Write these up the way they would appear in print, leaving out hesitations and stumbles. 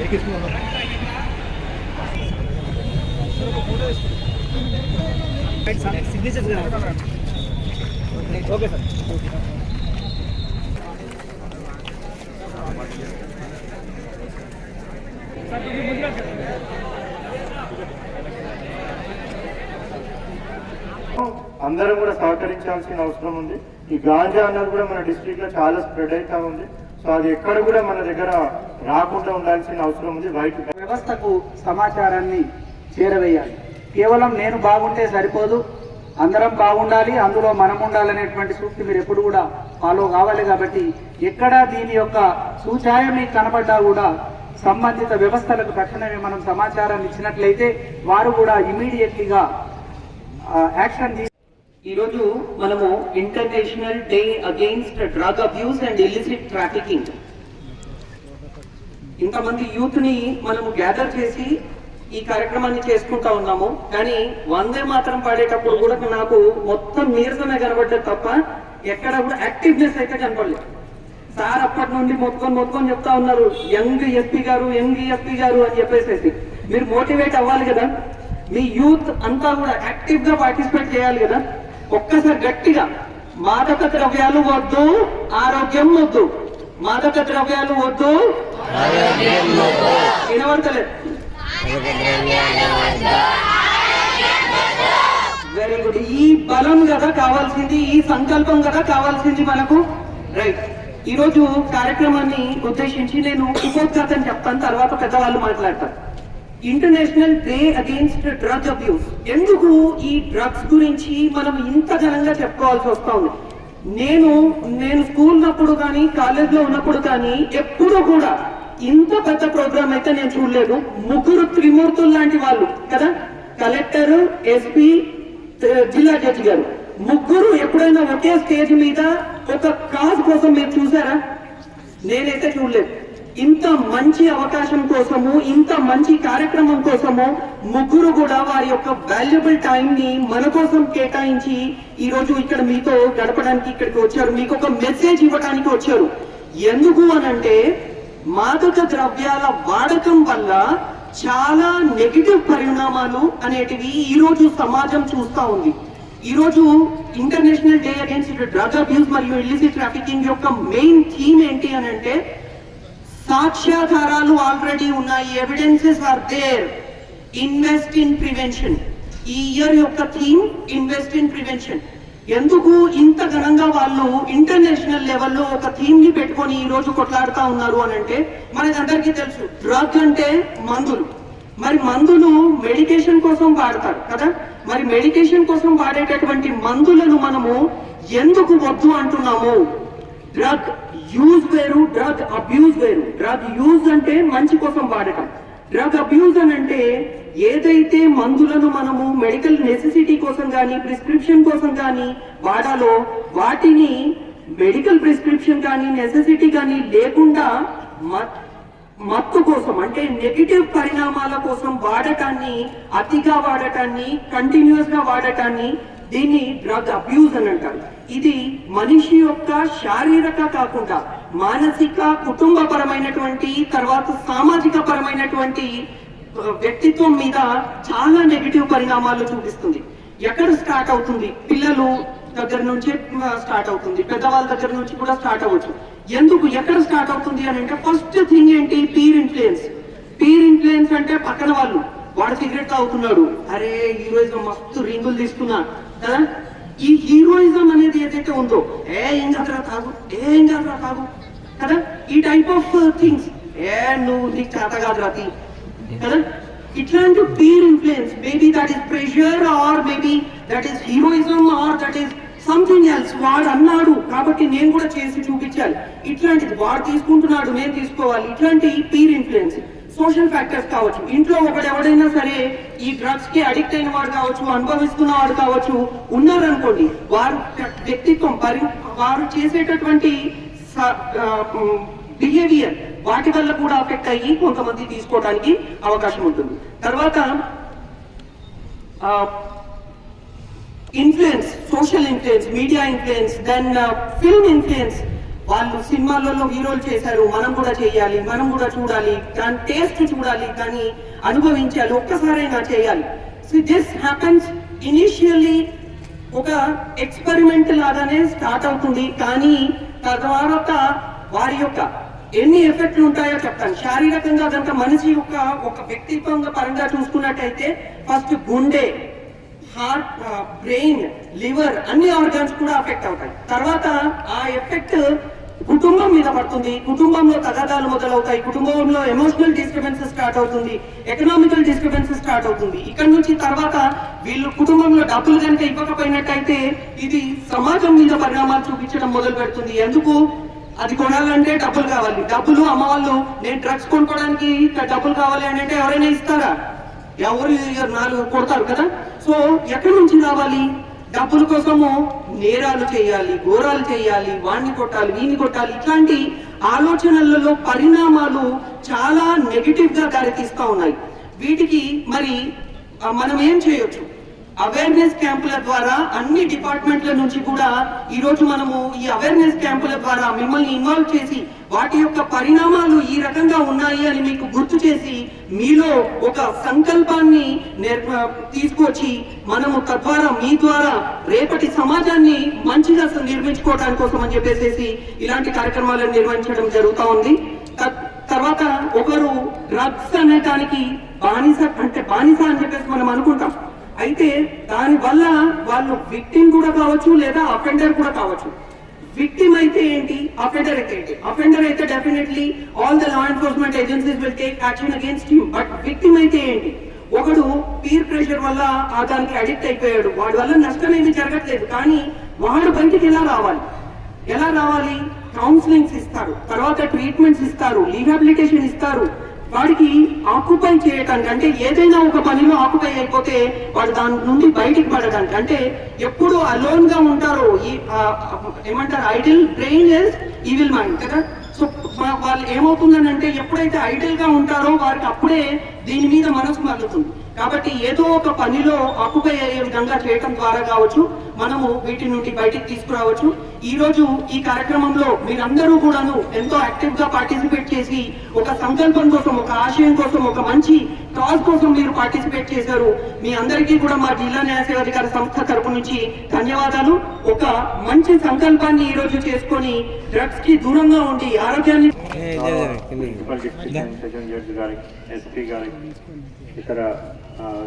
Okay sir. అందరం కూడా సహకరించాల్సిన అవసరం ఉంది. ఈ గాంజా అన్నది కూడా మన డిస్ట్రిక్ట్ లో చాలా స్ప్రెడ్ అవుతా ఉంది. సో అది ఎక్కడ కూడా మన దగ్గర రాకుండా ఉండాల్సిన అవసరం ఉంది. వ్యవస్థకు సమాచారాన్ని చేరవేయాలి. కేవలం నేను బాగుంటే సరిపోదు, అందరం బాగుండాలి, అందులో మనం ఉండాలనేటువంటి సూక్తి మీరు ఎప్పుడు కూడా ఫాలో కావాలి. కాబట్టి ఎక్కడ దీని యొక్క సూచాయం మీకు కనబడ్డా కూడా సంబంధిత వ్యవస్థలకు తక్షణమే మనం సమాచారాన్ని ఇచ్చినట్లయితే వారు కూడా ఇమీడియట్లీగా యాక్షన్ తీసుకు. ఈరోజు మనము international day against drug abuse and illicit trafficking. ఇంతమంది యూత్ ని మనము గ్యాదర్ చేసి ఈ కార్యక్రమాన్ని చేసుకుంటా ఉన్నాము. కానీ వందే మాత్రం పాడేటప్పుడు కూడా నాకు మొత్తం నీరసమే కనబడ్డది తప్ప ఎక్కడ కూడా యాక్టివ్నెస్ అయితే కనపడలేదు. సార్ అప్పటి నుండి మొత్తుకొని చెప్తా ఉన్నారు, యంగ్ ఎస్పీ గారు అని చెప్పేసి. మీరు మోటివేట్ అవ్వాలి కదా, మీ యూత్ అంతా కూడా యాక్టివ్ గా పార్టిసిపేట్ చేయాలి కదా. ఒక్కసారి గట్టిగా మాదక ద్రవ్యాలు వద్దు, ఆరోగ్యం వద్దు, మాదక ద్రవ్యాలు వద్దు, వినబడతలేదు. Very good. ఈ బలం కదా కావాల్సింది, ఈ సంకల్పం కదా కావాల్సింది మనకు. రైట్. ఈ రోజు కార్యక్రమాన్ని ఉద్దేశించి నేను ఉపోద్ఘాతం చెప్తాను, తర్వాత పెద్దవాళ్ళు మాట్లాడతారు. International day against drug abuse. ఎందుకు ఈ డ్రగ్స్ గురించి మనం ఇంత ఘనంగా చెప్పుకోవాల్సి వస్తా ఉంది? నేను స్కూల్ ఉన్నప్పుడు కానీ కాలేజ్లో ఉన్నప్పుడు కానీ ఎప్పుడూ కూడా ఇంత పెద్ద ప్రోగ్రామ్ అయితే నేను చూడలేదు. ముగ్గురు త్రిమూర్తులు లాంటి వాళ్ళు కదా, కలెక్టర్, ఎస్పీ, జిల్లా జడ్జి గారు, ముగ్గురు ఎప్పుడైనా ఒకే స్టేజ్ మీద ఒక కాజ్ కోసం మీరు చూసారా? నేనైతే చూడలేదు. ఇంత మంచి అవకాశం కోసము, ఇంత మంచి కార్యక్రమం కోసము ముగ్గురు కూడా వారి యొక్క వాల్యుబుల్ టైం ని మన కోసం కేటాయించి ఈ రోజు ఇక్కడ మీతో గడపడానికి ఇక్కడికి వచ్చారు. మీకు ఒక మెసేజ్ ఇవ్వడానికి వచ్చారు. ఎందుకు అనంటే మాదక ద్రవ్యాల వాడకం వల్ల చాలా నెగిటివ్ పరిణామాలు అనేటివి ఈ రోజు సమాజం చూస్తా ఉంది. ఈ రోజు international day against drug abuse మరియు ఇల్లిసిట్ ట్రాఫికింగ్ యొక్క మెయిన్ థీమ్ ఏంటి అని అంటే, సాక్ష్యాధారాలు ఆల్రెడీ ఉన్నాయి, evidences are there, invest in prevention. ఈ ఇయర్ యొక్క థీమ్ ఇన్వెస్ట్ ఇన్ ప్రివెన్షన్. ఎందుకు ఇంత ఘనంగా వాళ్ళు ఇంటర్నేషనల్ లెవెల్లో ఒక థీమ్ ని పెట్టుకొని ఈ రోజు కొట్లాడుతా ఉన్నారు అని అంటే, మనకందరికీ తెలుసు డ్రగ్ అంటే మందులు. మరి మందులు మెడికేషన్ కోసం వాడతారు కదా. మరి మెడికేషన్ కోసం వాడేటటువంటి మందులను మనము ఎందుకు వద్దు అంటున్నాము? డ్రగ్ యూజ్ వేరు, డ్రగ్ అబ్యూజ్ వేరు. డ్రగ్ యూజ్ అంటే మంచి కోసం వాడటం. డ్రగ్ అబ్యూజ్ అని అంటే ఏదైతే మందులను మనము మెడికల్ నెసెసిటీ కోసం కానీ ప్రిస్క్రిప్షన్ కోసం కానీ వాడాలో వాటిని మెడికల్ ప్రిస్క్రిప్షన్ కానీ నెసెసిటీ కానీ లేకుండా మత్తు కోసం అంటే నెగిటివ్ పరిణామాల కోసం వాడటాన్ని, అతిగా వాడటాన్ని, కంటిన్యూస్ గా వాడటాన్ని దీన్ని డ్రగ్ అబ్యూజ్ అని అంటారు. ఇది మనిషి యొక్క శారీరక కాకుండా మానసిక, కుటుంబపరమైనటువంటి, తర్వాత సామాజిక పరమైనటువంటి వ్యక్తిత్వం మీద చాలా నెగిటివ్ పరిణామాలు చూపిస్తుంది. ఎక్కడ స్టార్ట్ అవుతుంది? పిల్లలు దగ్గర నుంచే స్టార్ట్ అవుతుంది, పెద్దవాళ్ళ దగ్గర నుంచి కూడా స్టార్ట్ అవ్వచ్చు. ఎందుకు, ఎక్కడ స్టార్ట్ అవుతుంది అని అంటే, ఫస్ట్ థింగ్ ఏంటి? Peer influence. పీర్ ఇన్ఫ్లుయెన్స్ అంటే పక్కన వాళ్ళు, వాడు సిగరెట్ తాగుతున్నాడు, అరే హీరోయిజం మస్తు రింగులు తీసుకున్నా కదా. ఈ హీరోయిజం అనేది ఏదైతే ఉందో, ఏం కాదురా తాగు కదా, ఈ టైప్ ఆఫ్ థింగ్స్, నువ్వు నీకు చేత కాదు రాతి కదా, ఇట్లాంటి peer influence. Maybe that is pressure, or maybe that is heroism, or that is something else. వాడు అన్నాడు కాబట్టి నేను కూడా చేసి చూపించాలి, ఇట్లాంటిది. వాడు తీసుకుంటున్నాడు, నేను తీసుకోవాలి. ఇట్లాంటి పీర్ ఇన్ఫ్లుయెన్స్. సోషల్ ఫ్యాక్టర్స్ కావచ్చు. ఇంట్లో ఎవడైనా సరే ఈ డ్రగ్స్ కి అడిక్ట్ అయిన వాడు కావచ్చు, అనుభవిస్తున్న వాడు కావచ్చు, ఉన్నారనుకోండి, వారు వ్యక్తిత్వం, వారు చేసేటటువంటి బిహేవియర్ వాటి వల్ల కూడా అఫెక్ట్ అయ్యి కొంతమంది తీసుకోవడానికి అవకాశం ఉంటుంది. తర్వాత influence, social influence, media influence, then film influence. వాళ్ళు సినిమాలలో హీరోలు చేశారు, మనం కూడా చేయాలి, మనం కూడా చూడాలి, దాని టేస్ట్ చూడాలి, దాన్ని అనుభవించాలి, ఒక్కసారైనా చేయాలి. సో దిస్ హ్యాపెన్స్ ఇనిషియల్లీ ఒక ఎక్స్పెరిమెంట్ లాగానే స్టార్ట్ అవుతుంది. కానీ తర్వాత వారి యొక్క ఎన్ని ఎఫెక్ట్లు ఉంటాయో చెప్తాను. శారీరకంగా కనుక మనిషి యొక్క ఒక వ్యక్తిత్వంగా పరంగా చూసుకున్నట్టయితే ఫస్ట్ గుండె, హార్ట్, బ్రెయిన్, లివర్ అన్ని ఆర్గాన్స్ కూడా అఫెక్ట్ అవుతాయి. తర్వాత ఆ ఎఫెక్ట్ కుటుంబం మీద పడుతుంది, కుటుంబంలో తగాదాలు మొదలవుతాయి, కుటుంబంలో ఎమోషనల్ డిస్టర్బెన్సెస్ స్టార్ట్ అవుతుంది, ఎకనామికల్ డిస్టర్బెన్సెస్ స్టార్ట్ అవుతుంది. ఇక్కడ నుంచి తర్వాత వీళ్ళు కుటుంబంలో డబ్బులు కనుక ఇవ్వకపోయినట్టయితే ఇది సమాజం మీద పరిణామాలు చూపించడం మొదలు పెడుతుంది. ఎందుకు? అది కొనాలంటే డబ్బులు కావాలి. డబ్బులు అమ్మ వాళ్ళు నేను డ్రగ్స్ కొనుక్కోవడానికి డబ్బులు కావాలి అని అంటే ఎవరైనా ఇస్తారా? ఎవరు 4 కొడతారు కదా. సో ఎక్కడి నుంచి రావాలి? డబ్బుల కోసము నేరాలు చేయాలి, ఘోరాలు చేయాలి, వాణ్ణి కొట్టాలి, వీణ్ణి కొట్టాలి. ఇట్లాంటి ఆలోచనలలో పరిణామాలు చాలా నెగిటివ్ గా దారితీస్తా ఉన్నాయి. వీటికి మరి మనం ఏం చేయొచ్చు? అవేర్నెస్ క్యాంపుల ద్వారా అన్ని డిపార్ట్మెంట్ల నుంచి కూడా ఈ రోజు మనము ఈ అవేర్నెస్ క్యాంపుల ద్వారా మిమ్మల్ని ఇన్వాల్వ్ చేసి వాటి యొక్క పరిణామాలు ఈ రకంగా ఉన్నాయి అని మీకు గుర్తు చేసి మీలో ఒక సంకల్పాన్ని తీసుకొచ్చి మనము తద్వారా మీ ద్వారా రేపటి సమాజాన్ని మంచిగా నిర్మించుకోవడానికి కోసం అని చెప్పేసి ఇలాంటి కార్యక్రమాలను నిర్వహించడం జరుగుతూ ఉంది. తర్వాత ఒకరు డ్రగ్స్ అనేటానికి బానిస అని చెప్పేసి మనం అనుకుంటాం. అయితే దాని వల్ల వాళ్ళు విక్టిమ్ కూడా కావచ్చు లేదా అఫెండర్ కూడా కావచ్చు. విక్టిమ్ అయితే ఏంటి, అఫెండర్ అయితే ఏంటి? అఫెండర్ అయితే definitely all the law enforcement agencies will take action against him. But victim అయితే ఏంటి? ఒకడు పీర్ ప్రెషర్ వల్ల దానికి అడిక్ట్ అయిపోయాడు, వాడి వల్ల నష్టం ఏమి జరగట్లేదు, కానీ వాడు బయటికి ఎలా రావాలి? కౌన్సిలింగ్స్ ఇస్తారు, తర్వాత ట్రీట్మెంట్స్ ఇస్తారు, రీహాబిలిటేషన్ ఇస్తారు. వాడికి ఆక్యుపై చేయటానికి, అంటే ఏదైనా ఒక పనిలో ఆక్యుపై అయిపోతే వాడు దాని నుండి బయటికి పడడానికి, అంటే ఎప్పుడు అలోన్ గా ఉంటారో ఏమంటారు, idle brain is evil mind కదా. సో వాళ్ళు ఏమవుతుందనంటే ఎప్పుడైతే ఐడిల్ గా ఉంటారో వారికి అప్పుడే దీని మీద మనసు మళ్ళుతుంది. కాబట్టి ఏదో ఒక పనిలో ఆక్యుపై అయ్యే విధంగా చేయటం ద్వారా కావచ్చు మనము వీటి నుండి బయటికి తీసుకురావచ్చు. ఈ రోజు ఈ కార్యక్రమంలో మీరందరూ కూడాను ఎంతో యాక్టివ్ గా పార్టిసిపేట్ చేసి ఒక సంకల్పం కోసం, ఒక ఆశయం కోసం, ఒక మంచి కాజ్ కోసం మీరు పార్టిసిపేట్ చేశారు. మీ అందరికీ కూడా మా జిల్లా న్యాయ సేవాధికార సంస్థ తరపు నుంచి ధన్యవాదాలు. ఒక మంచి సంకల్పాన్ని ఈ రోజు చేసుకొని డ్రగ్స్ కి దూరంగా ఉండి ఆరోగ్యాన్ని ఎస్పీ గారికి, ఇతర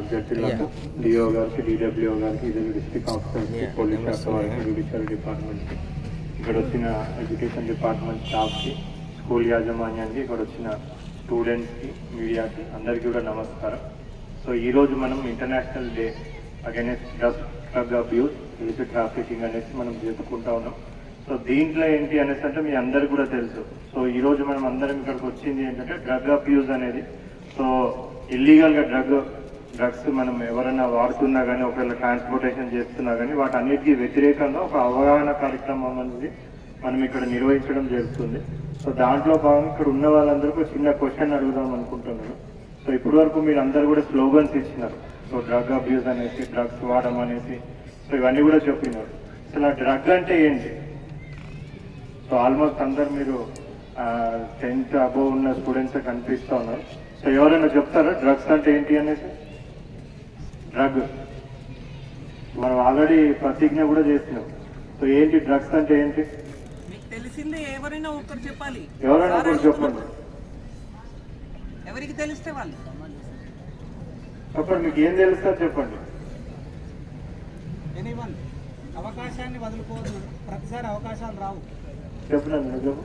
జడ్జిలకు, డిఓ గారికి, డిడబ్ల్యూఓ గారికి, ఇతర డిస్ట్రిక్ట్ ఆఫీసర్కి, పోలీస్ శాఖ వారికి, జ్యుడిషియల్ డిపార్ట్మెంట్కి, ఇక్కడ వచ్చిన ఎడ్యుకేషన్ డిపార్ట్మెంట్ స్టాఫ్కి, స్కూల్ యాజమాన్యానికి, ఇక్కడ వచ్చిన స్టూడెంట్స్కి, మీడియాకి అందరికీ కూడా నమస్కారం. సో ఈరోజు మనం international day against drug abuse, illicit trafficking అనేసి మనం జరుపుకుంటా ఉన్నాం. సో దీంట్లో ఏంటి అనేసి అంటే మీ అందరికి కూడా తెలుసు. సో ఈరోజు మనం అందరం ఇక్కడికి వచ్చింది ఏంటంటే డ్రగ్ అబ్యూస్ అనేది. సో ఇల్లీగల్గా డ్రగ్స్ మనం ఎవరైనా వాడుతున్నా కానీ, ఒకవేళ ట్రాన్స్పోర్టేషన్ చేస్తున్నా కానీ వాటి అన్నిటికీ వ్యతిరేకంగా ఒక అవగాహన కార్యక్రమం అనేది మనం ఇక్కడ నిర్వహించడం జరుగుతుంది. సో దాంట్లో భాగంగా ఇక్కడ ఉన్న వాళ్ళందరికీ చిన్న క్వశ్చన్ అడుగుదాం అనుకుంటున్నాను. సో ఇప్పటి వరకు మీరు అందరు కూడా స్లోగన్స్ ఇచ్చినారు. సో డ్రగ్ అబ్యూస్ అనేసి, డ్రగ్స్ వాడడం అనేసి, సో ఇవన్నీ కూడా చెప్పినారు. అసలు ఆ డ్రగ్ అంటే ఏంటి? సో ఆల్మోస్ట్ అందరు మీరు 10th అబోవ్ ఉన్న స్టూడెంట్స్ కనిపిస్తూ ఉన్నారు. సో ఎవరైనా చెప్తారా డ్రగ్స్ అంటే ఏంటి అనేసి? డ్రగ్ మనం ఆల్రెడీ ప్రతిజ్ఞ కూడా చేసినాం. సో ఏంటి డ్రగ్స్ అంటే ఏంటి? ఎవరైనా ఒకరు చెప్పాలి. ఎవరైనా ఒకరు చెప్పండి. ఎవరికి తెలిస్తే వాళ్ళు చెప్పండి, మీకు ఏం తెలుస్తా చెప్పండి. అవకాశాన్ని వదులుకోవద్దు, ప్రతిసారి అవకాశాలు రావు. చెప్పినాను నువ్వు చెప్పు.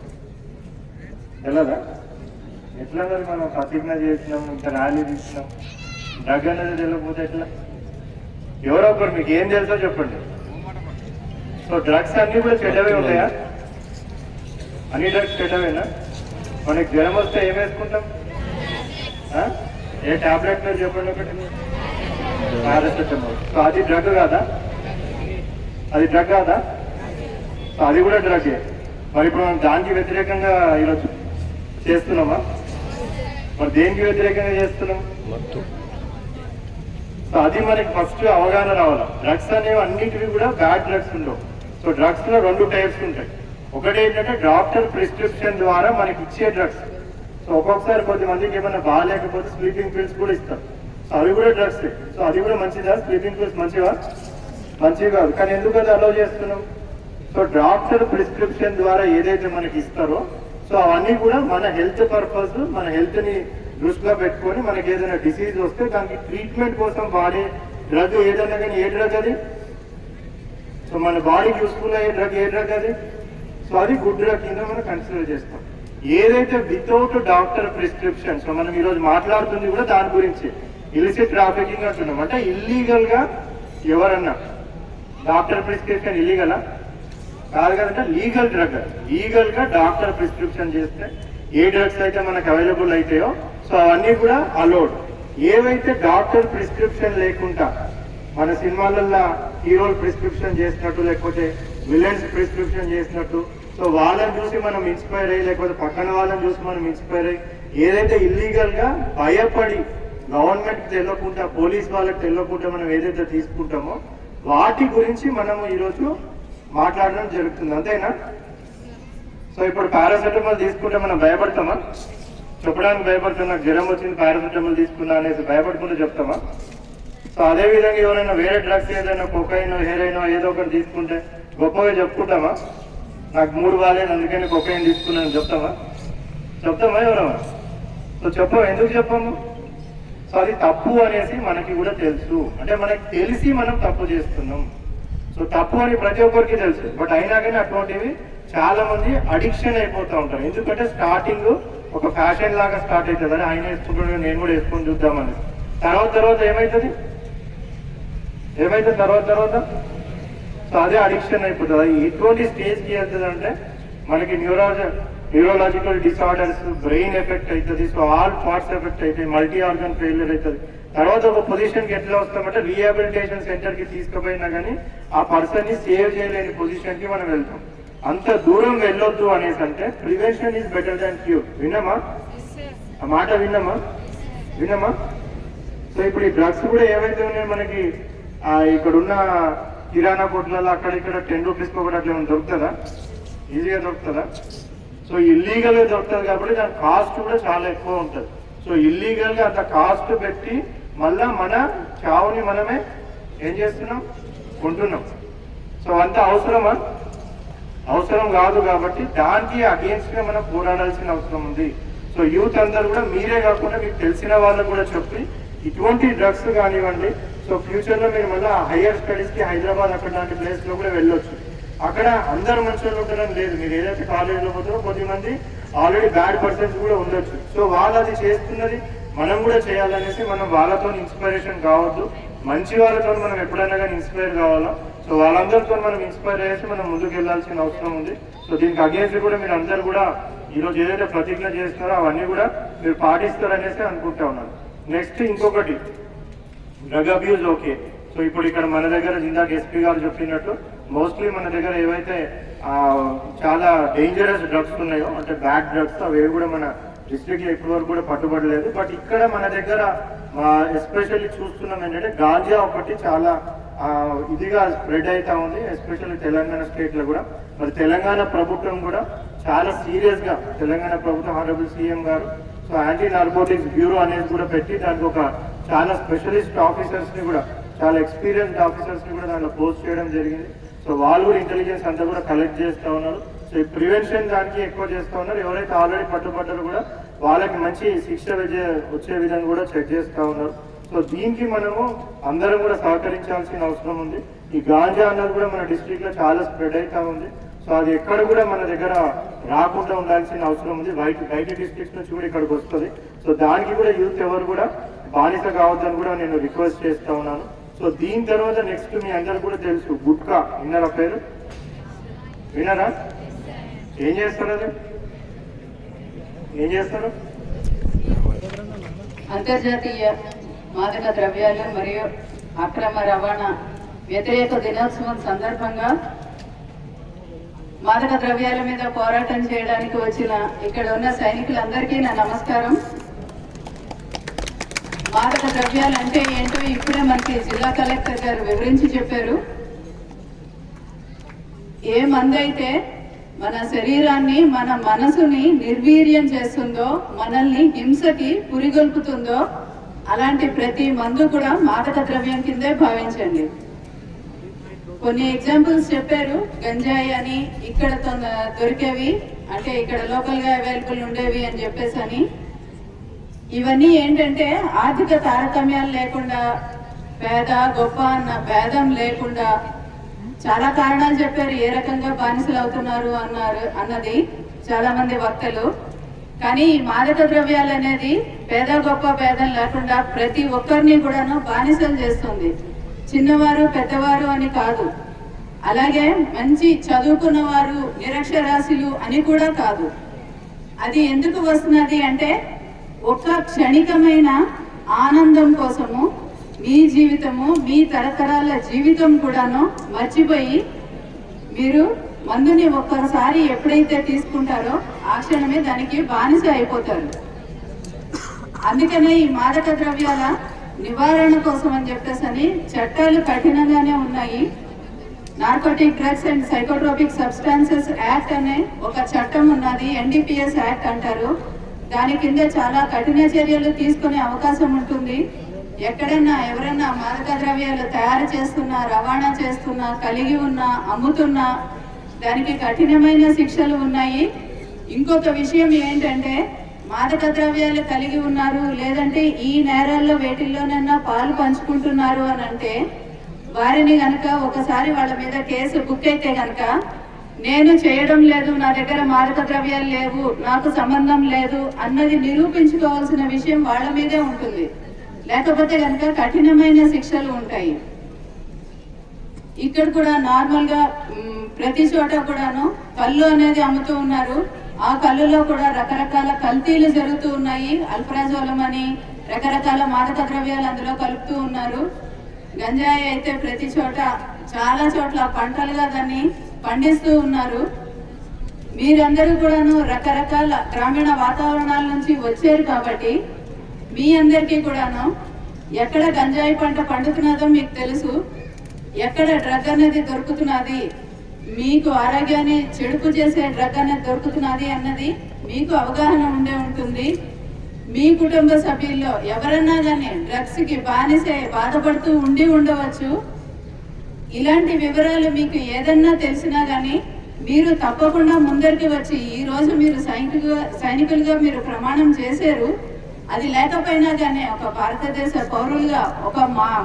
ఎలాగా ఎట్లా మనం ప్రతిజ్ఞ చేసినాం, ఇంకా ర్యాలీ తీసినాం, డ్రగ్ అనేది తెలియకపోతే ఎట్లా? ఎవరో ఒకరు మీకు ఏం తెలుసో చెప్పండి. సో డ్రగ్స్ అన్ని కూడా చెడ్డవే ఉంటాయా? అన్ని డ్రగ్స్ చెడ్డవేనా? మనకి జ్వరం వస్తే ఏం వేసుకుంటాం? ఏ టాబ్లెట్ మీరు చెప్పండి ఒకటి. పారాసెటమాల్. సో అది డ్రగ్ కాదా? అది డ్రగ్ కాదా? సో అది కూడా డ్రగ్గే. మరి ఇప్పుడు మనం దానికి వ్యతిరేకంగా ఈరోజు చేస్తున్నామా? మరి దేనికి వ్యతిరేకంగా చేస్తున్నాం? సో అది మనకి ఫస్ట్ అవగాహన రావాలి. డ్రగ్స్ అనేవి అన్నింటివి కూడా బ్యాడ్ డ్రగ్స్ ఉండవు. సో డ్రగ్స్ లో 2 టైప్స్ ఉంటాయి. ఒకటి ఏంటంటే డాక్టర్ ప్రిస్క్రిప్షన్ ద్వారా మనకి ఇచ్చే డ్రగ్స్. సో ఒక్కొక్కసారి కొద్దిమందికి ఏమైనా బాగాలేకపోతే స్లీపింగ్ పిల్స్ కూడా ఇస్తారు. సో అవి కూడా డ్రగ్స్. సో అది కూడా మంచిదా? స్లీపింగ్ పిల్స్ మంచివా? మంచివి కాదు. కానీ ఎందుకు అది అలౌ చేస్తున్నాం? సో డాక్టర్ ప్రిస్క్రిప్షన్ ద్వారా ఏదైతే మనకి ఇస్తారో సో అవన్నీ కూడా మన హెల్త్ పర్పస్, మన హెల్త్ ని దృష్టిలో పెట్టుకొని మనకి ఏదైనా డిసీజ్ వస్తే దానికి ట్రీట్మెంట్ కోసం వాడే డ్రగ్ ఏదైనా కానీ ఏ డ్రగ్ అది? సో మన బాడీకి యూస్ఫుల్ అయ్యే డ్రగ్ ఏ డ్రగ్ అది? సో అది గుడ్ డ్రగ్ కింద మనం కన్సిడర్ చేస్తాం. ఏదైతే వితౌట్ డాక్టర్ ప్రిస్క్రిప్షన్, సో మనం ఈరోజు మాట్లాడుతుంది కూడా దాని గురించి, ఇలిసిట్ ట్రాఫికింగ్ అంటున్నాం. అంటే ఇల్లీగల్ గా ఎవరన్నా డాక్టర్ ప్రిస్క్రిప్షన్ ఇల్లీగలా? కాదు కదంటే లీగల్ డ్రగ్. లీగల్ గా డాక్టర్ ప్రిస్క్రిప్షన్ చేస్తే ఏ డ్రగ్స్ అయితే మనకు అవైలబుల్ అవుతాయో సో అవన్నీ కూడా అలౌడ్. ఏవైతే డాక్టర్ ప్రిస్క్రిప్షన్ లేకుండా మన సినిమాలలో హీరోలు ప్రిస్క్రిప్షన్ చేసినట్టు లేకపోతే విలన్స్ ప్రిస్క్రిప్షన్ చేసినట్టు సో వాళ్ళని చూసి మనం ఇన్స్పైర్ అయ్యి లేకపోతే పక్కన వాళ్ళని చూసి మనం ఇన్స్పైర్ అయ్యి ఏదైతే ఇల్లీగల్ గా భయపడి గవర్నమెంట్ తెలియకుండా పోలీస్ వాళ్ళకి తెలియకుండా మనం ఏదైతే తీసుకుంటామో వాటి గురించి మనము ఈరోజు మాట్లాడడం జరుగుతుంది. అంతేనా? సో ఇప్పుడు పారాసెటమాల్ తీసుకుంటే మనం భయపడతామా? చెప్పడానికి భయపడతాం. నాకు జ్వరం వచ్చింది పారాసెటమాల్ తీసుకున్నా అనేసి భయపడకుండా చెప్తామా? సో అదే విధంగా ఎవరైనా వేరే డ్రగ్స్ ఏదైనా కొకైన్, హెరైన్ ఏదో ఒకటి తీసుకుంటే గొప్పగా చెప్పుకుంటామా? నాకు మూడు బాగాలేదు అందుకని కొకైన్ తీసుకున్నాను చెప్తామా? చెప్తామా ఎవరమా? సో చెప్పాము. ఎందుకు చెప్పాము? సో అది తప్పు అనేసి మనకి కూడా తెలుసు. అంటే మనకి తెలిసి మనం తప్పు చేస్తున్నాం. సో తప్పు అని ప్రతి ఒక్కరికి తెలుసు. బట్ అయినా కానీ అటువంటివి చాలా మంది అడిక్షన్ అయిపోతూ ఉంటారు. ఎందుకంటే స్టార్టింగ్ ఒక ఫ్యాషన్ లాగా స్టార్ట్ అవుతుంది. అని ఆయన వేసుకుంటున్నాడు నేను కూడా వేసుకొని చూద్దామని. తర్వాత ఏమవుతుంది? తర్వాత సో అదే అడిక్షన్ అయిపోతుంది. అది ఎటువంటి స్టేజ్కి వెళ్తుంది అంటే మనకి న్యూరోలాజికల్ డిసార్డర్స్, బ్రెయిన్ ఎఫెక్ట్ అవుతుంది. సో ఆల్ పార్ట్స్ ఎఫెక్ట్ అవుతాయి, మల్టీ ఆర్గన్ ఫెయిల్యూర్ అవుతుంది. తర్వాత ఒక పొజిషన్కి ఎట్లా వస్తామంటే రీహాబిలిటేషన్ సెంటర్కి తీసుకుపోయినా కానీ ఆ పర్సన్ని సేవ్ చేయలేని పొజిషన్కి మనం వెళ్తాం. అంత దూరం వెళ్ళొద్దు అనేసి అంటే prevention is better than cure. విన్నామా? ఆ మాట విన్నామా? సో ఇప్పుడు ఈ డ్రగ్స్ కూడా ఏవైతే ఉన్నాయో మనకి ఇక్కడ ఉన్న కిరాణా కొట్లలో అక్కడ ఇక్కడ 10 రూపీస్కి ఒకటి అట్లా ఏమైనా దొరుకుతుందా? ఈజీగా దొరుకుతుందా? సో ఇల్లీగల్గా దొరుకుతుంది కాబట్టి దాని కాస్ట్ కూడా చాలా ఎక్కువ ఉంటుంది. సో ఇల్లీగల్గా అంత కాస్ట్ పెట్టి మళ్ళా మన చావుని మనమే ఏం చేస్తున్నాం? కొంటున్నాం. సో అంత అవసరమా? అవసరం కాదు. కాబట్టి దానికి అగేన్స్ట్ గా మనం పోరాడాల్సిన అవసరం ఉంది. సో యూత్ అందరూ కూడా మీరే కాకుండా మీకు తెలిసిన వాళ్ళకు కూడా చెప్పి ఇటువంటి డ్రగ్స్ కానివ్వండి. సో ఫ్యూచర్ లో మీరు మళ్ళీ హైయర్ స్టడీస్ కి హైదరాబాద్ అక్కడ లాంటి ప్లేస్ లో కూడా వెళ్ళొచ్చు. అక్కడ అందరు మంచిగా ఉంటారని లేదు. మీరు ఏదైతే కాలేజీలో పోతారో కొద్దిమంది ఆల్రెడీ బ్యాడ్ పర్సన్స్ కూడా ఉండొచ్చు. సో వాళ్ళు అది చేస్తున్నది మనం కూడా చేయాలనేసి మనం వాళ్ళతో ఇన్స్పిరేషన్ కావద్దు. మంచి వాళ్ళతో మనం ఎప్పుడైనా కానీ ఇన్స్పైర్ కావాలా. సో వాళ్ళందరితో మనం ఇన్స్పైర్ అయ్యేసి మనం ముందుకు వెళ్ళాల్సిన అవసరం ఉంది. సో దీనికి అగేన్స్ట్ కూడా మీరు అందరు కూడా ఈరోజు ఏదైతే ప్రతిజ్ఞ చేస్తున్నారో అవన్నీ కూడా మీరు పాటిస్తారనేసి అనుకుంటా ఉన్నాను. నెక్స్ట్ ఇంకొకటి డ్రగ్ అబ్యూజ్. ఓకే, సో ఇప్పుడు ఇక్కడ మన దగ్గర ఇందాక ఎస్పీ గారు చెప్పినట్టు మోస్ట్లీ మన దగ్గర ఏవైతే చాలా డేంజరస్ డ్రగ్స్ ఉన్నాయో అంటే బ్యాడ్ డ్రగ్స్ అవి కూడా మన డిస్ట్రిక్ట్ లో ఇప్పటి వరకు కూడా పట్టుబడలేదు. బట్ ఇక్కడ మన దగ్గర ఎస్పెషల్లీ చూస్తున్నాం ఏంటంటే గాంజా ఒకటి చాలా ఇదిగా స్ప్రెడ్ అవుతా ఉంది, ఎస్పెషల్లీ తెలంగాణ స్టేట్ లో కూడా. మరి తెలంగాణ ప్రభుత్వం కూడా చాలా సీరియస్ గా తెలంగాణ ప్రభుత్వం హానరబుల్ సీఎం గారు సో యాంటీ నార్కోటిక్స్ బ్యూరో అనేది కూడా పెట్టి దానికి ఒక చాలా స్పెషలిస్ట్ ఆఫీసర్స్ ని కూడా చాలా ఎక్స్పీరియన్స్డ్ ఆఫీసర్స్ ని కూడా దాంట్లో పోస్ట్ చేయడం జరిగింది. సో వాళ్ళు కూడా ఇంటెలిజెన్స్ అంతా కూడా కలెక్ట్ చేస్తూ ఉన్నారు. సో ఈ ప్రివెన్షన్ దానికి ఎక్కువ చేస్తూ ఉన్నారు. ఎవరైతే ఆల్రెడీ పట్టుబడ్డారో కూడా వాళ్ళకి మంచి శిక్ష వచ్చే విధంగా కూడా చెక్ చేస్తూ ఉన్నారు. సో దీనికి మనము అందరం కూడా సహకరించాల్సిన అవసరం ఉంది. ఈ గాంజా అన్నది కూడా మన డిస్ట్రిక్ట్ లో చాలా స్ప్రెడ్ అవుతా ఉంది. సో అది ఎక్కడ కూడా మన దగ్గర రాకుండా ఉండాల్సిన అవసరం ఉంది. బయట డిస్ట్రిక్ట్ నుంచి కూడా ఇక్కడికి వస్తుంది. సో దానికి కూడా యూత్ ఎవరు కూడా బానిస కావద్దని కూడా నేను రిక్వెస్ట్ చేస్తా ఉన్నాను. సో దీని తర్వాత నెక్స్ట్ మీ అందరు కూడా తెలుసు గుట్కా. విన్నారా పేరు? విన్నారా? ఏం చేస్తారు? అది ఏం చేస్తారు? అంతర్జాతీయ మాదక ద్రవ్యాలు మరియు అక్రమ రవాణా వ్యతిరేక దినోత్సవం సందర్భంగా మాదక ద్రవ్యాల మీద పోరాటం చేయడానికి వచ్చిన ఇక్కడ ఉన్న సైనికులందరికీ నా నమస్కారం. మాదక ద్రవ్యాలు అంటే ఏంటో ఇప్పుడే మనకి జిల్లా కలెక్టర్ గారు వివరించి చెప్పారు. ఏ మందు అయితే మన శరీరాన్ని, మన మనసుని నిర్వీర్యం చేస్తుందో, మనల్ని హింసకి పురిగొల్పుతుందో అలాంటి ప్రతి మందు కూడా మాదక ద్రవ్యం కిందే భావించండి. కొన్ని ఎగ్జాంపుల్స్ చెప్పారు. గంజాయి అని, ఇక్కడ దొరికేవి అంటే ఇక్కడ లోకల్ గా అవైలబుల్ ఉండేవి అని చెప్పేసి అని. ఇవన్నీ ఏంటంటే ఆర్థిక తారతమ్యాలు లేకుండా, పేద గొప్ప అన్న భేదం లేకుండా చాలా కారణాలు చెప్పారు ఏ రకంగా బానిసలు అవుతున్నారు అన్నది చాలా మంది వక్తలు. కానీ ఈ మాదక ద్రవ్యాలు అనేది పేద గొప్ప భేదం లేకుండా ప్రతి ఒక్కరిని కూడాను బానిసలు చేస్తుంది. చిన్నవారు పెద్దవారు అని కాదు, అలాగే మంచి చదువుకున్న వారు నిరక్షరాస్యులు అని కూడా కాదు. అది ఎందుకు వస్తున్నది అంటే ఒక్క క్షణికమైన ఆనందం కోసము మీ జీవితము, మీ తరతరాల జీవితం కూడాను మర్చిపోయి మీరు మందుని ఒక్కసారి ఎప్పుడైతే తీసుకుంటారో ఆ క్షణమే దానికి బానిస అయిపోతారు. అందుకనే ఈ మాదక ద్రవ్యాల నివారణ కోసం అని చెప్పేసి చట్టాలు కఠినంగానే ఉన్నాయి. Narcotic drugs and psychotropic substances act అనే ఒక చట్టం ఉన్నది, NDPS యాక్ట్ అంటారు. దాని కింద చాలా కఠిన చర్యలు తీసుకునే అవకాశం ఉంటుంది. ఎక్కడన్నా ఎవరన్నా మాదక ద్రవ్యాలు తయారు చేస్తున్నా, రవాణా చేస్తున్నా, కలిగి ఉన్నా, అమ్ముతున్నా దానికి కఠినమైన శిక్షలు ఉన్నాయి. ఇంకొక విషయం ఏంటంటే మాదక ద్రవ్యాలు కలిగి ఉన్నారు లేదంటే ఈ నేరాల్లో వేటిల్లోనన్నా పాలు పంచుకుంటున్నారు అని అంటే వారిని గనక ఒకసారి వాళ్ళ మీద కేసు బుక్ అయితే గనక నేను చేయడం లేదు, నా దగ్గర మాదక ద్రవ్యాలు లేవు, నాకు సంబంధం లేదు అన్నది నిరూపించుకోవాల్సిన విషయం వాళ్ళ మీదే ఉంటుంది. లేకపోతే కనుక కఠినమైన శిక్షలు ఉంటాయి. ఇక్కడ కూడా నార్మల్ గా ప్రతి చోట కూడాను కళ్ళు అనేది అమ్ముతూ ఉన్నారు. ఆ కళ్ళులో కూడా రకరకాల కల్తీలు జరుగుతూ ఉన్నాయి. అల్ప్రాజోలం అని రకరకాల మాదక ద్రవ్యాలు అందులో కలుపుతూ ఉన్నారు. గంజాయి అయితే ప్రతి చోట చాలా చోట్ల పంటలుగా దాన్ని పండిస్తూ ఉన్నారు. మీరందరూ కూడాను రకరకాల గ్రామీణ వాతావరణాల నుంచి వచ్చారు కాబట్టి మీ అందరికీ కూడాను ఎక్కడ గంజాయి పంట పండుతున్నదో మీకు తెలుసు, ఎక్కడ డ్రగ్ అనేది దొరుకుతున్నది, మీకు ఆరోగ్యాన్ని చెడుపు చేసే డ్రగ్ అనేది దొరుకుతున్నది అన్నది మీకు అవగాహన ఉండే ఉంటుంది. మీ కుటుంబ సభ్యుల్లో ఎవరన్నా కానీ డ్రగ్స్ కి బానిసై బాధపడుతూ ఉండి ఉండవచ్చు. ఇలాంటి వివరాలు మీకు ఏదన్నా తెలిసినా కానీ మీరు తప్పకుండా ముందరికి వచ్చి ఈ రోజు మీరు సైనికులుగా మీరు ప్రమాణం చేశారు. అది లేకపోయినా కానీ ఒక భారతదేశ పౌరులుగా, ఒక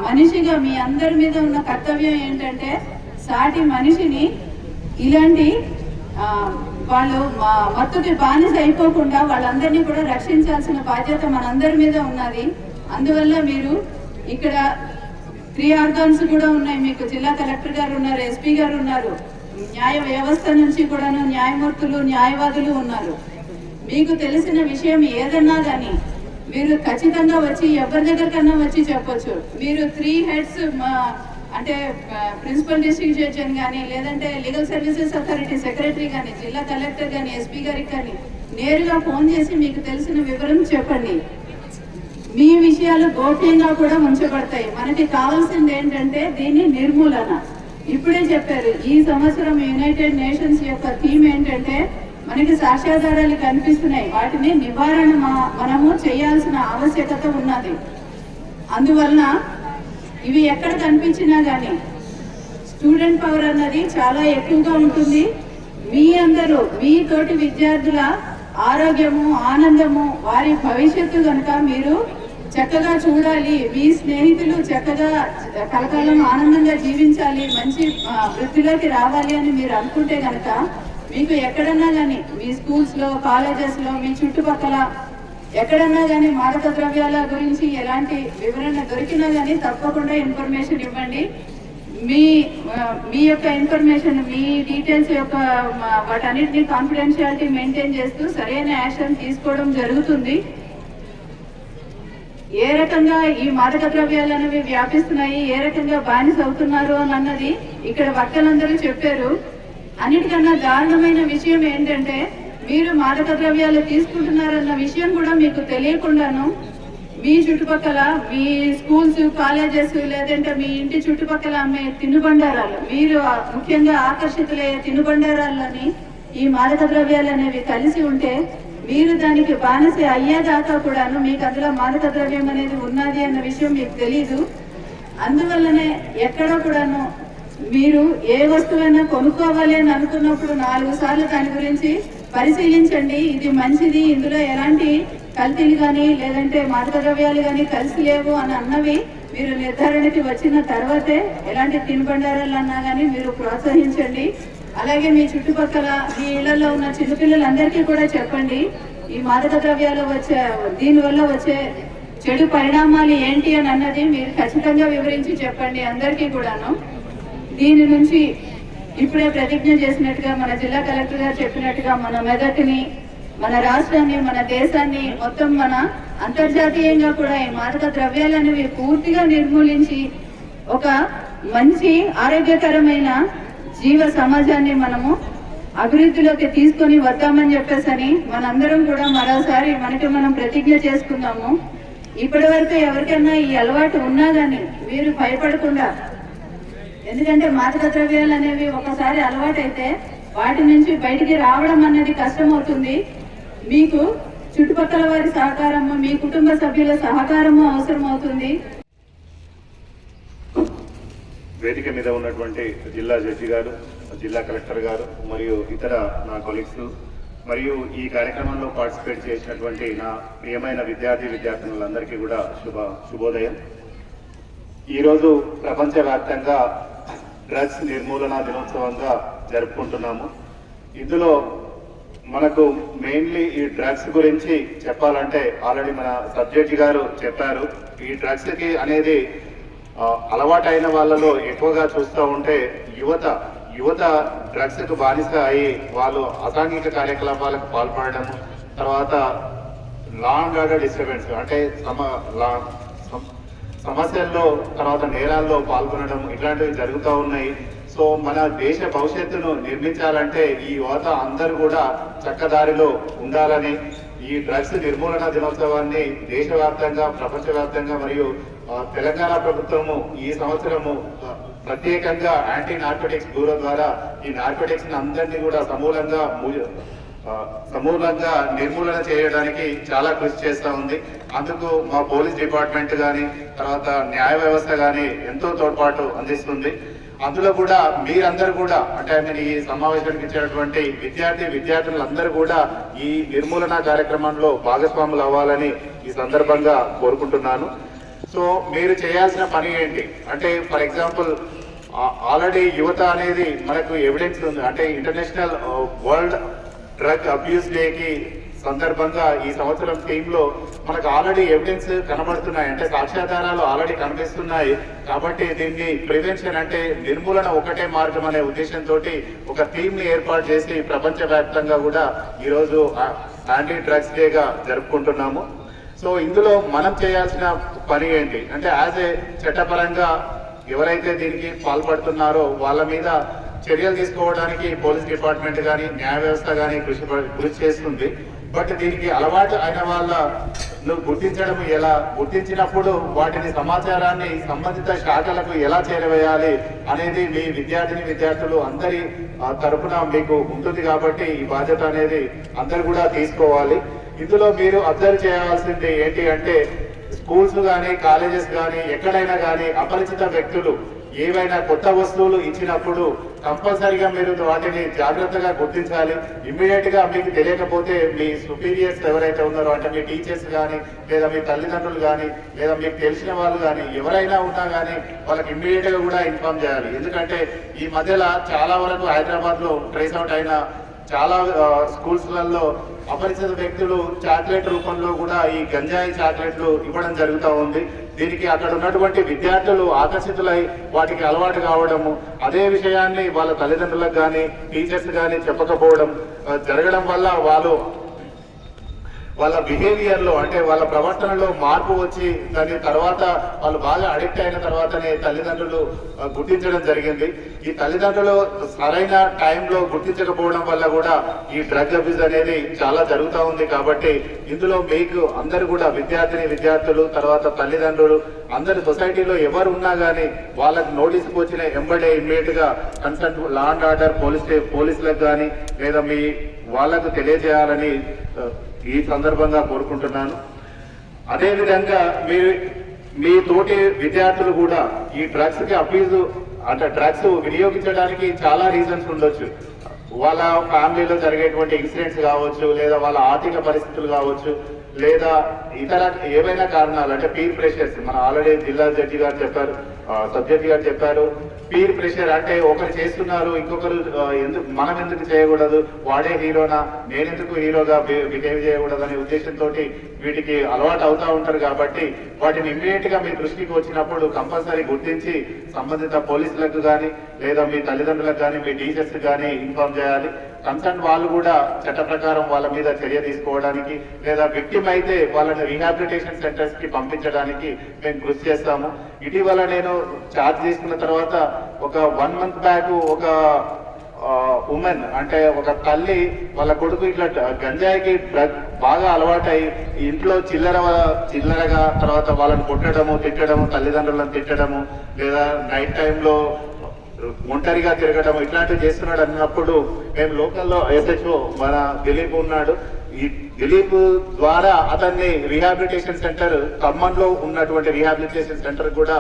మనిషిగా మీ అందరి మీద ఉన్న కర్తవ్యం ఏంటంటే సాటి మనిషిని ఇలాంటి వాళ్ళు మత్తుకి బానిస అయిపోకుండా వాళ్ళందరినీ కూడా రక్షించాల్సిన బాధ్యత మనందరి మీద ఉన్నది. అందువల్ల మీరు ఇక్కడ 3 ఆర్గాన్స్ కూడా ఉన్నాయి. మీకు జిల్లా కలెక్టర్ గారు ఉన్నారు, SP గారు ఉన్నారు, న్యాయ వ్యవస్థ నుంచి కూడాను న్యాయమూర్తులు, న్యాయవాదులు ఉన్నారు. మీకు తెలిసిన విషయం ఏదన్నా కానీ మీరు ఖచ్చితంగా వచ్చి ఎవరి దగ్గరకన్నా వచ్చి చెప్పొచ్చు. మీరు 3 హెడ్స్ అంటే ప్రిన్సిపల్ డిస్ట్రిక్ట్ జడ్జి అని కానీ లేదంటే లీగల్ సర్వీసెస్ అథారిటీ సెక్రటరీ కానీ జిల్లా కలెక్టర్ కానీ SP గారికి కానీ నేరుగా ఫోన్ చేసి మీకు తెలిసిన వివరం చెప్పండి. మీ విషయాలు గోప్యంగా కూడా ఉంచబడతాయి. మనకి కావాల్సింది ఏంటంటే దీన్ని నిర్మూలన. ఇప్పుడే చెప్పారు, ఈ సంవత్సరం యునైటెడ్ నేషన్స్ యొక్క థీమ్ ఏంటంటే మనకి సాక్ష్యాధారాలు కనిపిస్తున్నాయి, వాటిని నివారణ మనము చేయాల్సిన ఆవశ్యకత ఉన్నది. అందువలన ఇవి ఎక్కడ కనిపించినా కానీ స్టూడెంట్ పవర్ అన్నది చాలా ఎక్కువగా ఉంటుంది. మీ అందరూ మీ తోటి విద్యార్థుల ఆరోగ్యము, ఆనందము, వారి భవిష్యత్తు కనుక మీరు చక్కగా చూడాలి, మీ స్నేహితులు చక్కగా కలకాలం ఆనందంగా జీవించాలి, మంచి వృత్తిలోకి రావాలి అని మీరు అనుకుంటే కనుక మీకు ఎక్కడన్నా కానీ మీ స్కూల్స్లో, కాలేజెస్లో, మీ చుట్టుపక్కల ఎక్కడన్నా కానీ మాదక ద్రవ్యాల గురించి ఎలాంటి వివరణ దొరికినా కానీ తప్పకుండా ఇన్ఫర్మేషన్ ఇవ్వండి. మీ యొక్క ఇన్ఫర్మేషన్, మీ డీటెయిల్స్ యొక్క వాటన్నిటిని కాన్ఫిడెన్షియాలిటీ మెయింటైన్ చేస్తూ సరైన యాక్షన్ తీసుకోవడం జరుగుతుంది. ఏ రకంగా ఈ మాదక ద్రవ్యాలు అనేవి వ్యాపిస్తున్నాయి, ఏ రకంగా బానిస అవుతున్నారు అని అన్నది ఇక్కడ వక్తలందరూ చెప్పారు. అన్నిటికన్నా దారుణమైన విషయం ఏంటంటే మీరు మాదక ద్రవ్యాలు తీసుకుంటున్నారన్న విషయం కూడా మీకు తెలియకుండాను మీ చుట్టుపక్కల, మీ స్కూల్స్, కాలేజెస్ లేదంటే మీ ఇంటి చుట్టుపక్కల అమ్మే తినుబండారాలు, మీరు ముఖ్యంగా ఆకర్షితులయ్యే తినుబండారాలని ఈ మాదక ద్రవ్యాలు అనేవి కలిసి ఉంటే మీరు దానికి బానిస అయ్యేదాకా కూడాను మీకు అందులో మాదక ద్రవ్యం అనేది ఉన్నది అన్న విషయం మీకు తెలీదు. అందువల్లనే ఎక్కడో కూడాను మీరు ఏ వస్తువైనా కొనుక్కోవాలి అని అనుకున్నప్పుడు 4 సార్లు దాని గురించి పరిశీలించండి. ఇది మంచిది, ఇందులో ఎలాంటి కల్తీలు కానీ లేదంటే మాదక ద్రవ్యాలు కానీ కలిసి లేవు అని అన్నవి మీరు నిర్ధారణకి వచ్చిన తర్వాతే ఎలాంటి తినుబండారాలు అన్నా కానీ మీరు ప్రోత్సహించండి. అలాగే మీ చుట్టుపక్కల మీ ఇళ్లలో ఉన్న చిన్నపిల్లలందరికీ కూడా చెప్పండి, ఈ మాదక ద్రవ్యాలు దీనివల్ల వచ్చే చెడు పరిణామాలు ఏంటి అని అన్నది మీరు ఖచ్చితంగా వివరించి చెప్పండి అందరికీ కూడాను. దీని నుంచి ఇప్పుడే ప్రతిజ్ఞ చేసినట్టుగా మన జిల్లా కలెక్టర్ గారు చెప్పినట్టుగా మన మెదటిని, మన రాష్ట్రాన్ని, మన దేశాన్ని మొత్తం మన అంతర్జాతీయంగా కూడా ఈ మాదక ద్రవ్యాలు అనేవి పూర్తిగా నిర్మూలించి ఒక మంచి ఆరోగ్యకరమైన జీవ సమాజాన్ని మనము అభివృద్ధిలోకి తీసుకొని వద్దామని చెప్పేసని మనందరం కూడా మరోసారి మనకి మనం ప్రతిజ్ఞ చేసుకుందాము. ఇప్పటి వరకు ఎవరికైనా ఈ అలవాటు ఉన్నా కానీ మీరు భయపడకుండా, ఎందుకంటే మాదక ద్రవ్యాలు అనేవి ఒకసారి అలవాటైతే వాటి నుంచి బయటికి రావడం అనేది కష్టమవుతుంది. మీకు చుట్టుపక్కల వారి సహకారము, మీ కుటుంబ సభ్యుల సహకారము అవసరం అవుతుంది. వేదిక మీద ఉన్నటువంటి జిల్లా జడ్జి గారు, జిల్లా కలెక్టర్ గారు మరియు ఇతర నా కొలీగ్స్ మరియు ఈ కార్యక్రమంలో పార్టిసిపేట్ చేసినటువంటి నా ప్రియమైన విద్యార్థులందరికీ కూడా శుభోదయం. ఈరోజు ప్రపంచవ్యాప్తంగా డ్రగ్స్ నిర్మూలన దినోత్సవంగా జరుపుకుంటున్నాము. ఇందులో మనకు మెయిన్లీ ఈ డ్రగ్స్ గురించి చెప్పాలంటే ఆల్రెడీ మన సబ్జెక్ట్ గారు చెప్పారు. ఈ డ్రగ్స్ కి అనేది అలవాటైన వాళ్ళలో ఎక్కువగా చూస్తూ ఉంటే యువత డ్రగ్స్ కు బానిస అయి వాళ్ళు అసాంఘిక కార్యకలాపాలకు పాల్పడడం, తర్వాత లా అండ్ ఆర్డర్ డిస్టర్బెన్స్ అంటే సమస్యల్లో, తర్వాత నేరాల్లో పాల్గొనడం ఇట్లాంటివి జరుగుతూ ఉన్నాయి. సో మన దేశ భవిష్యత్తును నిర్మించాలంటే ఈ యువత అందరూ కూడా చక్కదారిలో ఉండాలని ఈ డ్రగ్స్ నిర్మూలన దినోత్సవాన్ని దేశవ్యాప్తంగా, ప్రపంచవ్యాప్తంగా మరియు తెలంగాణ ప్రభుత్వము ఈ సంవత్సరము ప్రత్యేకంగా యాంటీ నార్కోటిక్స్ బ్యూరో ద్వారా ఈ నార్కోటిక్స్ అందరినీ కూడా సమూలంగా నిర్మూలన చేయడానికి చాలా కృషి చేస్తూ ఉంది. అందుకు మా పోలీస్ డిపార్ట్మెంట్ కానీ, తర్వాత న్యాయ వ్యవస్థ కానీ ఎంతో తోడ్పాటు అందిస్తుంది. అందులో కూడా మీరందరూ కూడా అంటే ఈ సమావేశానికి ఇచ్చినటువంటి విద్యార్థులందరూ కూడా ఈ నిర్మూలన కార్యక్రమంలో భాగస్వాములు అవ్వాలని ఈ సందర్భంగా కోరుకుంటున్నాను. సో మీరు చేయాల్సిన పని ఏంటి అంటే, ఫర్ ఎగ్జాంపుల్ ఆల్రెడీ యువత అనేది మనకు ఎవిడెన్స్ ఉంది. అంటే ఇంటర్నేషనల్ వరల్డ్ డ్రగ్ అబ్యూస్ డేకి సందర్భంగా ఈ సంవత్సరం థీమ్ లో మనకు ఆల్రెడీ ఎవిడెన్స్ కనబడుతున్నాయి, అంటే సాక్ష్యాధారాలు ఆల్రెడీ కనిపిస్తున్నాయి. కాబట్టి దీన్ని ప్రివెన్షన్ అంటే నిర్మూలన ఒకటే మార్గం అనే ఉద్దేశంతో ఒక థీమ్ ని ఏర్పాటు చేసి ప్రపంచవ్యాప్తంగా కూడా ఈరోజు యాంటీ డ్రగ్స్ డేగా జరుపుకుంటున్నాము. సో ఇందులో మనం చేయాల్సిన పని ఏంటి అంటే, యాజ్ ఏ చట్టపరంగా ఎవరైతే దీనికి పాల్పడుతున్నారో వాళ్ళ మీద చర్యలు తీసుకోవడానికి పోలీస్ డిపార్ట్మెంట్ కానీ, న్యాయ వ్యవస్థ కానీ కృషి చేస్తుంది. బట్ దీనికి అలవాటు అయిన వాళ్ళను గుర్తించడం ఎలా, గుర్తించినప్పుడు వాటిని సమాచారాన్ని సంబంధిత శాఖలకు ఎలా చేరవేయాలి అనేది మీ విద్యార్థులు అందరి తరపున మీకు ఉంటుంది. కాబట్టి ఈ బాధ్యత అనేది అందరు కూడా తీసుకోవాలి. ఇందులో మీరు అబ్జర్వ్ చేయాల్సింది ఏంటి అంటే, స్కూల్స్ కానీ, కాలేజెస్ కానీ, ఎక్కడైనా కానీ అపరిచిత వ్యక్తులు ఏవైనా కొత్త వస్తువులు ఇచ్చినప్పుడు కంపల్సరీగా మీరు వాటిని జాగ్రత్తగా గుర్తించాలి. ఇమ్మీడియట్ గా మీకు తెలియకపోతే మీ సుపీరియర్స్ ఎవరైతే ఉన్నారో అంటే మీ టీచర్స్ కానీ, లేదా మీ తల్లిదండ్రులు కానీ, లేదా మీకు తెలిసిన వాళ్ళు కానీ ఎవరైనా ఉన్నా కానీ వాళ్ళకి ఇమ్మీడియట్ గా కూడా ఇన్ఫార్మ్ చేయాలి. ఎందుకంటే ఈ మధ్యలో చాలా వరకు హైదరాబాద్ లో ట్రేస్ అవుట్ అయిన చాలా స్కూల్స్లలో అపరిచిత వ్యక్తులు చాక్లెట్ రూపంలో కూడా ఈ గంజాయి చాక్లెట్లు ఇవ్వడం జరుగుతూ ఉంది. దీనికి అక్కడ ఉన్నటువంటి విద్యార్థులు ఆకర్షితులై వాటికి అలవాటు కావడము, అదే విషయాన్ని వాళ్ళ తల్లిదండ్రులకు కానీ, టీచర్స్ కానీ చెప్పకపోవడం జరగడం వల్ల వాళ్ళ బిహేవియర్ లో అంటే వాళ్ళ ప్రవర్తనలో మార్పు వచ్చి దాని తర్వాత వాళ్ళు బాగా అడిక్ట్ అయిన తర్వాతనే తల్లిదండ్రులు గుర్తించడం జరిగింది. ఈ తల్లిదండ్రులు సరైన టైంలో గుర్తించకపోవడం వల్ల కూడా ఈ డ్రగ్ అబ్యూజ్ అనేది చాలా జరుగుతూ ఉంది. కాబట్టి ఇందులో మీకు అందరు కూడా విద్యార్థులు తర్వాత తల్లిదండ్రులు అందరు సొసైటీలో ఎవరు ఉన్నా గానీ వాళ్ళకి నోటీసుకు వచ్చిన ఎంబడే ఇమ్మీడియట్ గా కన్సర్న్ లా అండ్ ఆర్డర్ పోలీసులకు కానీ లేదా మీ వాళ్ళకు తెలియజేయాలని ఈ సందర్భంగా కోరుకుంటున్నాను. అదేవిధంగా మీ తోటి విద్యార్థులు కూడా ఈ డ్రగ్స్ కి అబ్యూజ్ అంటే డ్రగ్స్ వినియోగించడానికి చాలా రీజన్స్ ఉండొచ్చు. వాళ్ళ ఫ్యామిలీలో జరిగేటువంటి ఇన్సిడెంట్స్ కావచ్చు, లేదా వాళ్ళ ఆర్థిక పరిస్థితులు కావచ్చు, లేదా ఇతర ఏవైనా కారణాలు అంటే పీర్ ప్రెషర్స్. మన ఆల్రెడీ జిల్లా జడ్జి గారు చెప్పారు, సబ్జెక్ట్ గారు చెప్పారు, పీర్ ప్రెషర్ అంటే ఒకరు చేస్తున్నారు ఇంకొకరు మనం ఎందుకు చేయకూడదు, వాడే హీరోనా నేనెందుకు హీరోగా బిహేవ్ చేయకూడదు అనే ఉద్దేశంతో వీటికి అలవాటు అవుతా ఉంటారు. కాబట్టి వాటిని ఇమ్మీడియట్ గా మీ దృష్టికి వచ్చినప్పుడు కంపల్సరీ గుర్తించి సంబంధిత పోలీసులకు కానీ లేదా మీ తల్లిదండ్రులకు కానీ మీ టీచర్స్ కానీ ఇన్ఫార్మ్ చేయాలి. కన్సర్న్ వాళ్ళు కూడా చట్ట ప్రకారం వాళ్ళ మీద చర్య తీసుకోవడానికి లేదా విక్టిమ్ అయితే వాళ్ళని రీహాబిలిటేషన్ సెంటర్స్ కి పంపించడానికి మేము కృషి చేస్తాము. ఇటీవల నేను ఛార్జ్ తీసుకున్న తర్వాత ఒక 1 month బ్యాక్ ఒక ఉమెన్ అంటే ఒక తల్లి వాళ్ళ కొడుకు ఇట్లా గంజాయికి బాగా అలవాటై ఇంట్లో చిల్లరగా తర్వాత వాళ్ళని కొట్టడము తిట్టడము తల్లిదండ్రులను తిట్టడము లేదా నైట్ టైంలో ఒంటరిగా తిరగడం ఇట్లాంటివి చేస్తున్నాడు అన్నప్పుడు మేము లోకల్లో SHO మన దిలీప్ ఉన్నాడు. ఈ దిలీప్ ద్వారా అతన్ని రీహాబిలిటేషన్ సెంటర్ ఖమ్మంలో ఉన్నటువంటి రీహాబిలిటేషన్ సెంటర్ కూడా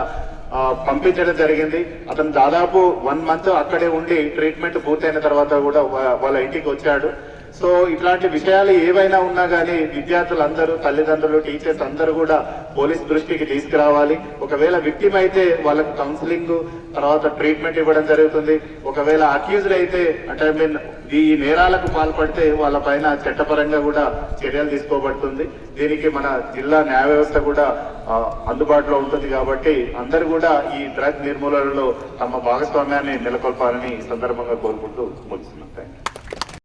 పంపించడం జరిగింది. అతను దాదాపు 1 month అక్కడే ఉండి ట్రీట్మెంట్ పూర్తయిన తర్వాత కూడా వాళ్ళ ఇంటికి వచ్చాడు. సో ఇట్లాంటి విషయాలు ఏవైనా ఉన్నా కానీ విద్యార్థులందరూ తల్లిదండ్రులు టీచర్స్ అందరూ కూడా పోలీస్ దృష్టికి తీసుకురావాలి. ఒకవేళ విక్టిమ్ అయితే వాళ్ళకు కౌన్సిలింగ్ తర్వాత ట్రీట్మెంట్ ఇవ్వడం జరుగుతుంది. ఒకవేళ అక్యూజ్డ్ అయితే అంటే ఈ నేరాలకు పాల్పడితే వాళ్ళ పైన చట్టపరంగా కూడా చర్యలు తీసుకోబడుతుంది. దీనికి మన జిల్లా న్యాయ వ్యవస్థ కూడా అందుబాటులో ఉంటుంది. కాబట్టి అందరూ కూడా ఈ డ్రగ్ నిర్మూలనలో తమ భాగస్వామ్యాన్ని నెలకొల్పాలని ఈ సందర్భంగా కోరుకుంటూ ముగిస్తున్నాం. Thank you.